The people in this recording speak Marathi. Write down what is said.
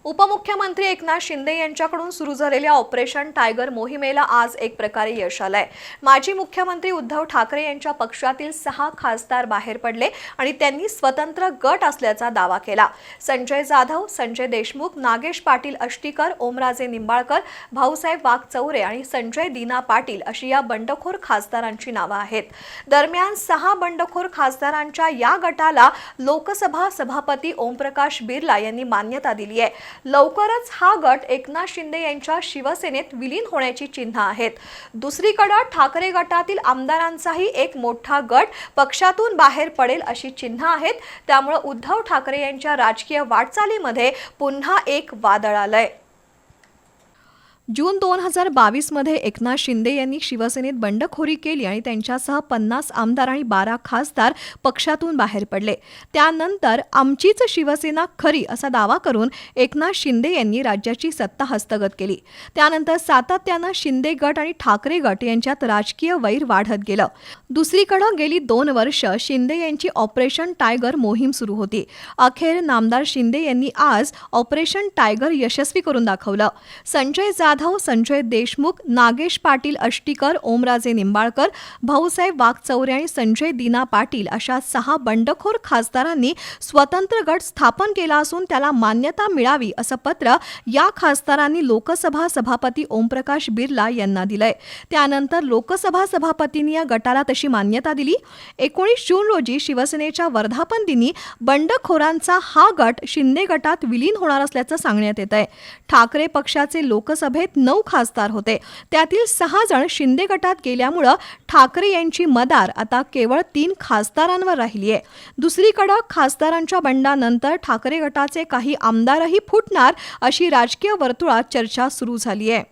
उपमुख्यमंत्री एकनाथ शिंदे यांच्याकडून सुरू झालेल्या ऑपरेशन टायगर मोहिमेला आज एक प्रकारे यश आलंय। माजी मुख्यमंत्री उद्धव ठाकरे यांच्या पक्षातील 6 खासदार बाहेर पडले आणि त्यांनी स्वतंत्र गट असल्याचा दावा केला। संजय जाधव, संजय देशमुख, नागेश पाटील अष्टीकर, ओमराजे निंबाळकर, भाऊसाहेब वाघचौरे आणि संजय दीना पाटील अशी या बंडखोर खासदारांची नावे आहेत। दरम्यान 6 बंडखोर खासदारांच्या या गटाला लोकसभा सभापती ओमप्रकाश बिर्ला यांनी मान्यता दिली आहे। लवकरच हा गट एकनाथ शिंदे यांच्या शिवसेनेत विलीन होण्याची चिन्ह आहेत। दुसरीकडे ठाकरे गटातील आमदारांचाही एक मोठा गट पक्षातून बाहेर पडेल अशी चिन्ह आहेत। त्यामुळे उद्धव ठाकरे यांच्या राजकीय वाटचालीमध्ये पुन्हा एक वादळ आलंय। जून 2022 मध्ये एकनाथ शिंदे यांनी शिवसेनेत बंडखोरी केली आणि त्यांच्यासह 50 आमदार आणि 12 खासदार पक्षातून बाहेर पडले। त्यानंतर आमचीच शिवसेना खरी असा दावा करून एकनाथ शिंदे यांनी राज्याची सत्ता हस्तगत केली। त्यानंतर सातत्याने शिंदे गट आणि ठाकरे गट यांच्यात राजकीय वैर वाढत गेलं। दुसरीकडे गेली 2 वर्ष शिंदे यांची ऑपरेशन टायगर मोहीम सुरू होती। अखेर नामदार शिंदे यांनी आज ऑपरेशन टायगर यशस्वी करून दाखवलं। संजय जाधव, संजय देशमुख, नागेश पाटील अष्टीकर, ओमराजे निंबाळकर, भाऊसाहेब वाघचौरे आणि संजय दीना पाटील अशा 6 बंडखोर खासदारांनी स्वतंत्र गट स्थापन केला असून त्याला मान्यता मिळावी असं पत्र या खासदारांनी लोकसभा सभापती ओमप्रकाश बिर्ला यांना दिलंय। त्यानंतर लोकसभा सभापतींनी या गटाला तशी मान्यता दिली। 19 जून रोजी शिवसेनेच्या वर्धापन दिनी बंडखोरांचा हा गट शिंदे गटात विलीन होणार असल्याचं सांगण्यात येत आहे। ठाकरे पक्षाचे लोकसभेत 9 खासदार होते, त्यातील 6 जण शिंदे गटात गेल्यामुळे ठाकरे यांची मदार आता केवळ 3 खासदारांवर राहिली आहे। दुसरीकडे खासदारांच्या बंडानंतर ठाकरे गटाचे काही आमदारही फुटणार अशी राजकीय वर्तुळात चर्चा सुरू झाली आहे।